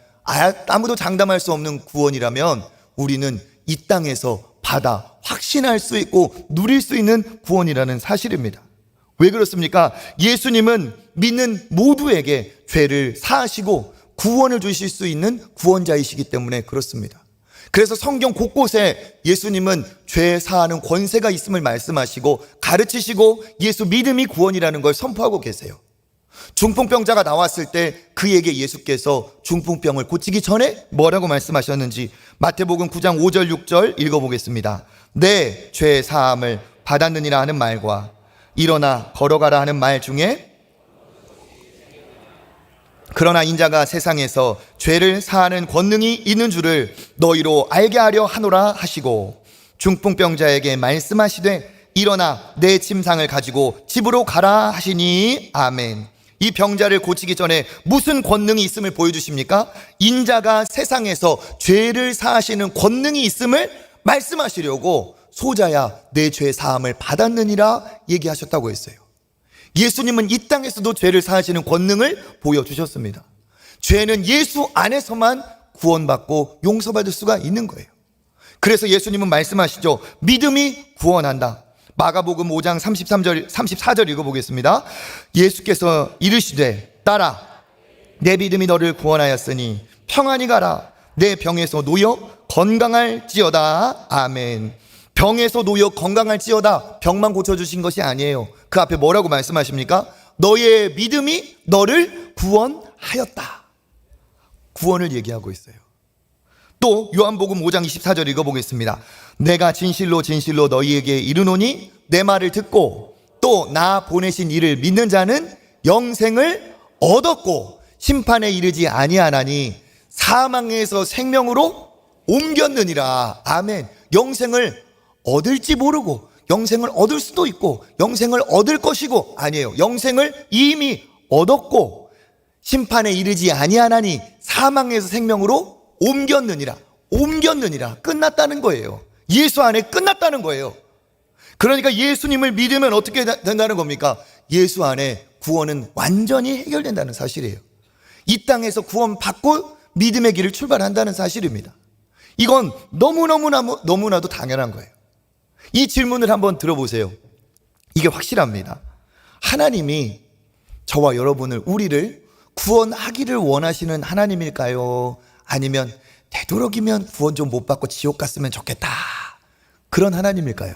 [SPEAKER 1] 아무도 장담할 수 없는 구원이라면 우리는 이 땅에서 받아 확신할 수 있고 누릴 수 있는 구원이라는 사실입니다. 왜 그렇습니까? 예수님은 믿는 모두에게 죄를 사하시고 구원을 주실 수 있는 구원자이시기 때문에 그렇습니다. 그래서 성경 곳곳에 예수님은 죄 사하는 권세가 있음을 말씀하시고 가르치시고 예수 믿음이 구원이라는 걸 선포하고 계세요. 중풍병자가 나왔을 때 그에게 예수께서 중풍병을 고치기 전에 뭐라고 말씀하셨는지 마태복음 9장 5절 6절 읽어보겠습니다. 내 죄 사함을 받았느니라 하는 말과 일어나 걸어가라 하는 말 중에, 그러나 인자가 세상에서 죄를 사하는 권능이 있는 줄을 너희로 알게 하려 하노라 하시고 중풍병자에게 말씀하시되 일어나 내 침상을 가지고 집으로 가라 하시니 아멘. 이 병자를 고치기 전에 무슨 권능이 있음을 보여주십니까? 인자가 세상에서 죄를 사하시는 권능이 있음을 말씀하시려고 소자야 내 죄 사함을 받았느니라 얘기하셨다고 했어요. 예수님은 이 땅에서도 죄를 사하시는 권능을 보여주셨습니다. 죄는 예수 안에서만 구원받고 용서받을 수가 있는 거예요. 그래서 예수님은 말씀하시죠. 믿음이 구원한다. 마가복음 5장 34절 읽어보겠습니다. 예수께서 이르시되 따라 내 믿음이 너를 구원하였으니 평안히 가라. 내 병에서 놓여 건강할지어다. 아멘. 병에서 놓여 건강할지어다. 병만 고쳐주신 것이 아니에요. 그 앞에 뭐라고 말씀하십니까? 너의 믿음이 너를 구원하였다. 구원을 얘기하고 있어요. 또 요한복음 5장 24절 읽어보겠습니다. 내가 진실로 진실로 너희에게 이르노니 내 말을 듣고 또 나 보내신 이를 믿는 자는 영생을 얻었고 심판에 이르지 아니하나니 사망에서 생명으로 옮겼느니라. 아멘. 영생을 얻을지 모르고 영생을 얻을 수도 있고 영생을 얻을 것이고, 아니에요. 영생을 이미 얻었고 심판에 이르지 아니하나니 사망에서 생명으로 옮겼느니라. 끝났다는 거예요. 예수 안에 끝났다는 거예요. 그러니까 예수님을 믿으면 어떻게 된다는 겁니까? 예수 안에 구원은 완전히 해결된다는 사실이에요. 이 땅에서 구원받고 믿음의 길을 출발한다는 사실입니다. 이건 너무나도 당연한 거예요. 이 질문을 한번 들어보세요. 이게 확실합니다. 하나님이 저와 여러분을, 우리를 구원하기를 원하시는 하나님일까요? 아니면 되도록이면 구원 좀 못 받고 지옥 갔으면 좋겠다, 그런 하나님일까요?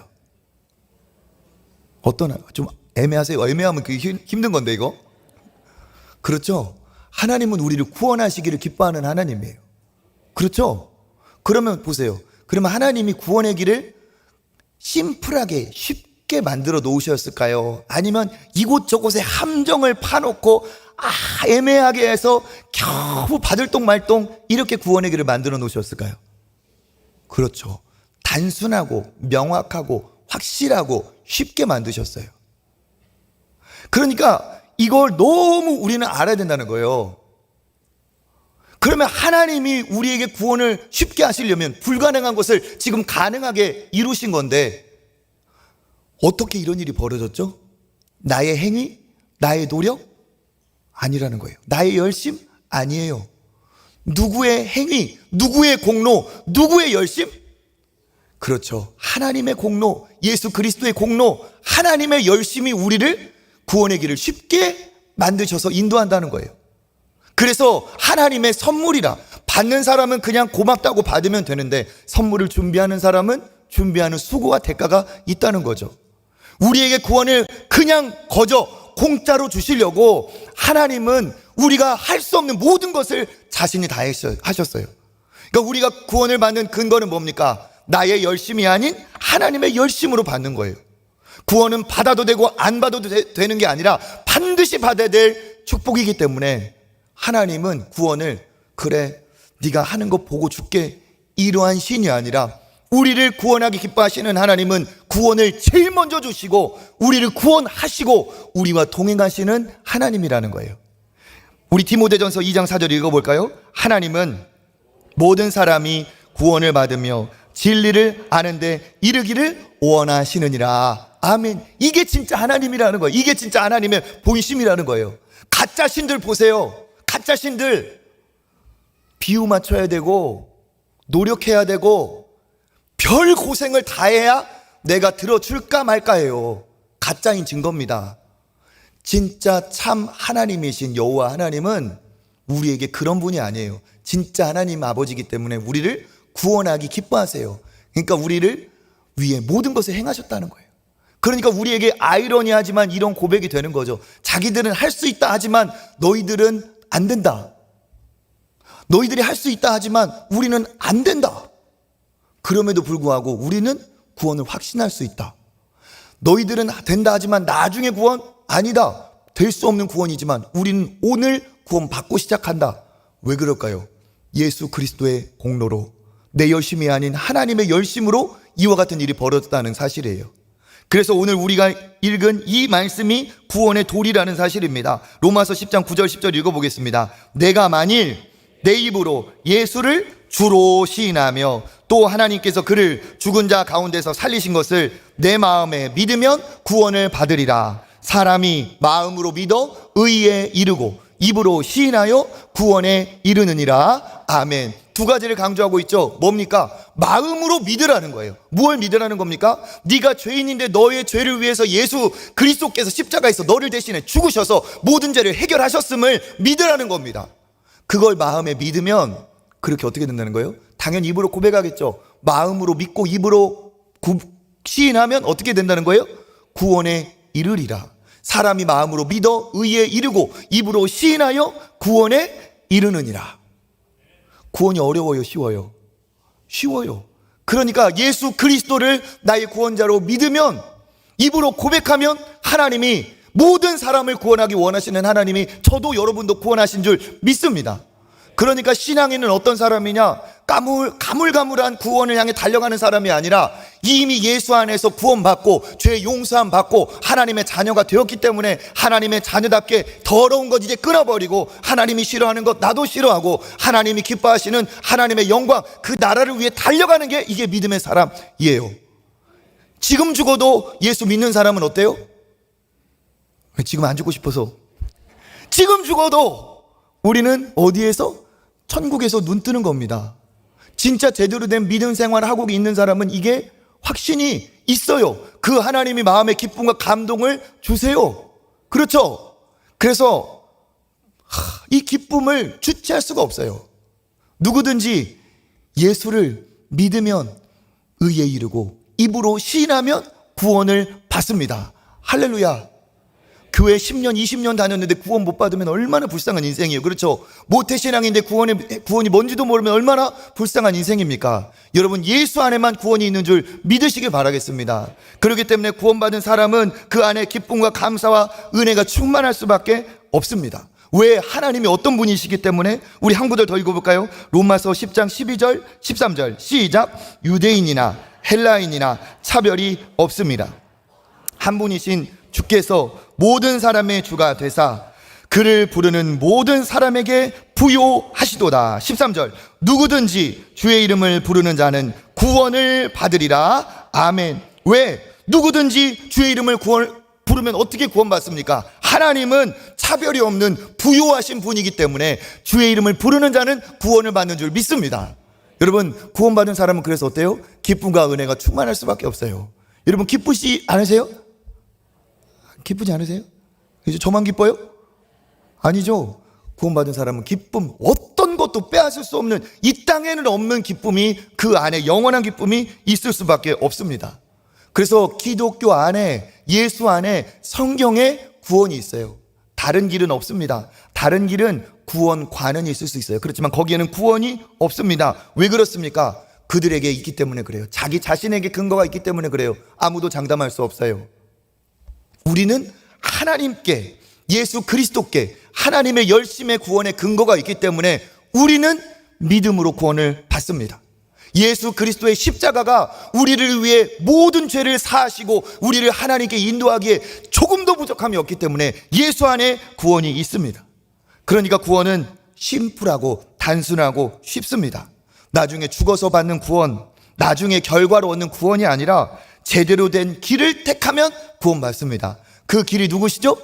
[SPEAKER 1] 좀 애매하세요? 애매하면 그게 힘든 건데 이거. 그렇죠? 하나님은 우리를 구원하시기를 기뻐하는 하나님이에요. 그렇죠? 그러면 보세요. 그러면 하나님이 구원의 길을 심플하게 쉽게 만들어 놓으셨을까요? 아니면 이곳저곳에 함정을 파놓고 애매하게 해서 겨우 받을 똥 말 똥 이렇게 구원의 길을 만들어 놓으셨을까요? 그렇죠. 단순하고 명확하고 확실하고 쉽게 만드셨어요. 그러니까 이걸 너무 우리는 알아야 된다는 거예요. 그러면 하나님이 우리에게 구원을 쉽게 하시려면 불가능한 것을 지금 가능하게 이루신 건데 어떻게 이런 일이 벌어졌죠? 나의 행위? 나의 노력? 아니라는 거예요. 나의 열심? 아니에요. 누구의 행위? 누구의 공로? 누구의 열심? 그렇죠. 하나님의 공로, 예수 그리스도의 공로, 하나님의 열심이 우리를 구원의 길을 쉽게 만드셔서 인도한다는 거예요. 그래서 하나님의 선물이라, 받는 사람은 그냥 고맙다고 받으면 되는데 선물을 준비하는 사람은 준비하는 수고와 대가가 있다는 거죠. 우리에게 구원을 그냥 거저 공짜로 주시려고 하나님은 우리가 할 수 없는 모든 것을 자신이 다 하셨어요. 그러니까 우리가 구원을 받는 근거는 뭡니까? 나의 열심이 아닌 하나님의 열심으로 받는 거예요. 구원은 받아도 되고 안 받아도 되는 게 아니라 반드시 받아야 될 축복이기 때문에 하나님은 구원을, 그래 네가 하는 거 보고 줄게, 이러한 신이 아니라 우리를 구원하기 기뻐하시는 하나님은 구원을 제일 먼저 주시고 우리를 구원하시고 우리와 동행하시는 하나님이라는 거예요. 우리 디모데전서 2장 4절 읽어볼까요? 하나님은 모든 사람이 구원을 받으며 진리를 아는데 이르기를 원하시느니라. 아멘. 이게 진짜 하나님이라는 거예요. 이게 진짜 하나님의 본심이라는 거예요. 가짜 신들 보세요. 가짜 신들 비유 맞춰야 되고 노력해야 되고 별 고생을 다 해야 내가 들어줄까 말까 해요. 가짜인 증거입니다. 진짜 참 하나님이신 여호와 하나님은 우리에게 그런 분이 아니에요. 진짜 하나님 아버지이기 때문에 우리를 구원하기 기뻐하세요. 그러니까 우리를 위해 모든 것을 행하셨다는 거예요. 그러니까 우리에게 아이러니하지만 이런 고백이 되는 거죠. 자기들은 할 수 있다 하지만 너희들은 안 된다. 너희들이 할 수 있다 하지만 우리는 안 된다. 그럼에도 불구하고 우리는 구원을 확신할 수 있다. 너희들은 된다 하지만 나중에 구원 아니다. 될 수 없는 구원이지만 우리는 오늘 구원 받고 시작한다. 왜 그럴까요? 예수 그리스도의 공로로, 내 열심이 아닌 하나님의 열심으로 이와 같은 일이 벌어졌다는 사실이에요. 그래서 오늘 우리가 읽은 이 말씀이 구원의 도리라는 사실입니다. 로마서 10장 9절 10절 읽어보겠습니다. 내가 만일 내 입으로 예수를 주로 시인하며 또 하나님께서 그를 죽은 자 가운데서 살리신 것을 내 마음에 믿으면 구원을 받으리라. 사람이 마음으로 믿어 의에 이르고 입으로 시인하여 구원에 이르느니라. 아멘. 두 가지를 강조하고 있죠. 뭡니까? 마음으로 믿으라는 거예요. 무엇을 믿으라는 겁니까? 네가 죄인인데 너의 죄를 위해서 예수 그리스도께서 십자가에서 너를 대신해 죽으셔서 모든 죄를 해결하셨음을 믿으라는 겁니다. 그걸 마음에 믿으면 그렇게 어떻게 된다는 거예요? 당연히 입으로 고백하겠죠. 마음으로 믿고 입으로 시인하면 어떻게 된다는 거예요? 구원에 이르리라. 사람이 마음으로 믿어 의에 이르고 입으로 시인하여 구원에 이르느니라. 구원이 어려워요? 쉬워요? 쉬워요. 그러니까 예수 그리스도를 나의 구원자로 믿으면, 입으로 고백하면 하나님이, 모든 사람을 구원하기 원하시는 하나님이 저도 여러분도 구원하신 줄 믿습니다. 그러니까 신앙인은 어떤 사람이냐? 가물가물한 구원을 향해 달려가는 사람이 아니라 이미 예수 안에서 구원받고 죄 용서함 받고 하나님의 자녀가 되었기 때문에 하나님의 자녀답게 더러운 것 이제 끊어버리고 하나님이 싫어하는 것 나도 싫어하고 하나님이 기뻐하시는 하나님의 영광, 그 나라를 위해 달려가는 게 이게 믿음의 사람이에요. 지금 죽어도 예수 믿는 사람은 어때요? 지금 안 죽고 싶어서. 지금 죽어도 우리는 어디에서? 천국에서 눈 뜨는 겁니다. 진짜 제대로 된 믿음 생활을 하고 있는 사람은 이게 확신이 있어요. 그 하나님이 마음의 기쁨과 감동을 주세요. 그렇죠? 그래서 이 기쁨을 주체할 수가 없어요. 누구든지 예수를 믿으면 의에 이르고 입으로 시인하면 구원을 받습니다. 할렐루야. 교회 10년, 20년 다녔는데 구원 못 받으면 얼마나 불쌍한 인생이에요. 그렇죠? 모태신앙인데 구원이 뭔지도 모르면 얼마나 불쌍한 인생입니까? 여러분, 예수 안에만 구원이 있는 줄 믿으시길 바라겠습니다. 그렇기 때문에 구원받은 사람은 그 안에 기쁨과 감사와 은혜가 충만할 수밖에 없습니다. 왜? 하나님이 어떤 분이시기 때문에. 우리 한 구절 더 읽어볼까요? 로마서 10장 12절 13절 시작. 유대인이나 헬라인이나 차별이 없습니다. 한 분이신 주께서 모든 사람의 주가 되사 그를 부르는 모든 사람에게 부요하시도다. 13절 누구든지 주의 이름을 부르는 자는 구원을 받으리라. 아멘. 왜? 누구든지 주의 이름을 부르면 어떻게 구원받습니까? 하나님은 차별이 없는 부요하신 분이기 때문에 주의 이름을 부르는 자는 구원을 받는 줄 믿습니다. 여러분, 구원받은 사람은 그래서 어때요? 기쁨과 은혜가 충만할 수밖에 없어요. 여러분, 기쁘지 않으세요? 기쁘지 않으세요? 이제 저만 기뻐요? 아니죠. 구원받은 사람은 기쁨, 어떤 것도 빼앗을 수 없는, 이 땅에는 없는 기쁨이, 그 안에 영원한 기쁨이 있을 수밖에 없습니다. 그래서 기독교 안에, 예수 안에, 성경에 구원이 있어요. 다른 길은 없습니다. 다른 길은 구원관은 있을 수 있어요. 그렇지만 거기에는 구원이 없습니다. 왜 그렇습니까? 그들에게 있기 때문에 그래요. 자기 자신에게 근거가 있기 때문에 그래요. 아무도 장담할 수 없어요. 우리는 하나님께, 예수 그리스도께, 하나님의 열심의 구원의 근거가 있기 때문에 우리는 믿음으로 구원을 받습니다. 예수 그리스도의 십자가가 우리를 위해 모든 죄를 사하시고 우리를 하나님께 인도하기에 조금도 부족함이 없기 때문에 예수 안에 구원이 있습니다. 그러니까 구원은 심플하고 단순하고 쉽습니다. 나중에 죽어서 받는 구원, 나중에 결과로 얻는 구원이 아니라 제대로 된 길을 택하면 구원받습니다. 그 길이 누구시죠?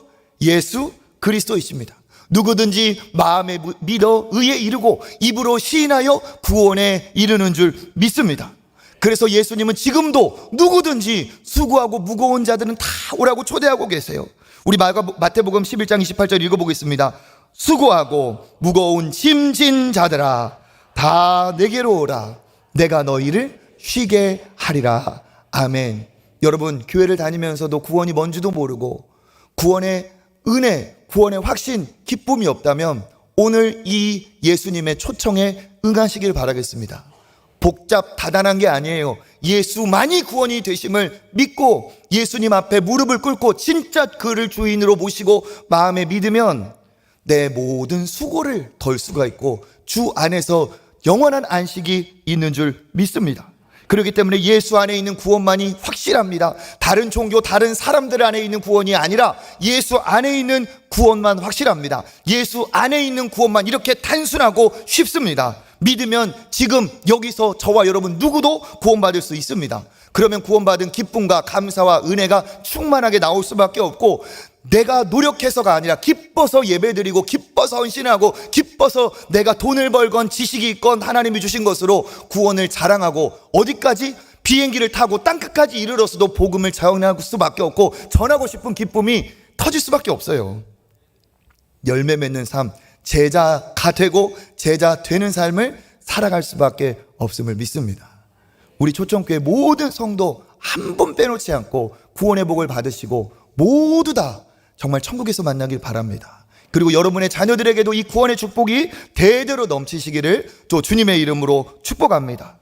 [SPEAKER 1] 예수 그리스도이십니다. 누구든지 마음에 믿어 의에 이르고 입으로 시인하여 구원에 이르는 줄 믿습니다. 그래서 예수님은 지금도 누구든지 수고하고 무거운 자들은 다 오라고 초대하고 계세요. 우리 마태복음 11장 28절 읽어보겠습니다. 수고하고 무거운 짐진 자들아 다 내게로 오라. 내가 너희를 쉬게 하리라. 아멘. 여러분, 교회를 다니면서도 구원이 뭔지도 모르고 구원의 은혜, 구원의 확신, 기쁨이 없다면 오늘 이 예수님의 초청에 응하시길 바라겠습니다. 복잡 다단한 게 아니에요. 예수만이 구원이 되심을 믿고 예수님 앞에 무릎을 꿇고 진짜 그를 주인으로 모시고 마음에 믿으면 내 모든 수고를 덜 수가 있고 주 안에서 영원한 안식이 있는 줄 믿습니다. 그렇기 때문에 예수 안에 있는 구원만이 확실합니다. 다른 종교, 다른 사람들 안에 있는 구원이 아니라 예수 안에 있는 구원만 확실합니다. 예수 안에 있는 구원만 이렇게 단순하고 쉽습니다. 믿으면 지금 여기서 저와 여러분 누구도 구원받을 수 있습니다. 그러면 구원받은 기쁨과 감사와 은혜가 충만하게 나올 수밖에 없고 내가 노력해서가 아니라 기뻐서 예배드리고 기뻐서 헌신하고 기뻐서 내가 돈을 벌건 지식이 있건 하나님이 주신 것으로 구원을 자랑하고 어디까지 비행기를 타고 땅끝까지 이르러서도 복음을 전할 수밖에 없고 전하고 싶은 기쁨이 터질 수밖에 없어요. 열매 맺는 삶, 제자가 되고 제자 되는 삶을 살아갈 수밖에 없음을 믿습니다. 우리 초청교회 모든 성도 한 분 빼놓지 않고 구원의 복을 받으시고 모두 다 정말 천국에서 만나길 바랍니다. 그리고 여러분의 자녀들에게도 이 구원의 축복이 대대로 넘치시기를 또 주님의 이름으로 축복합니다.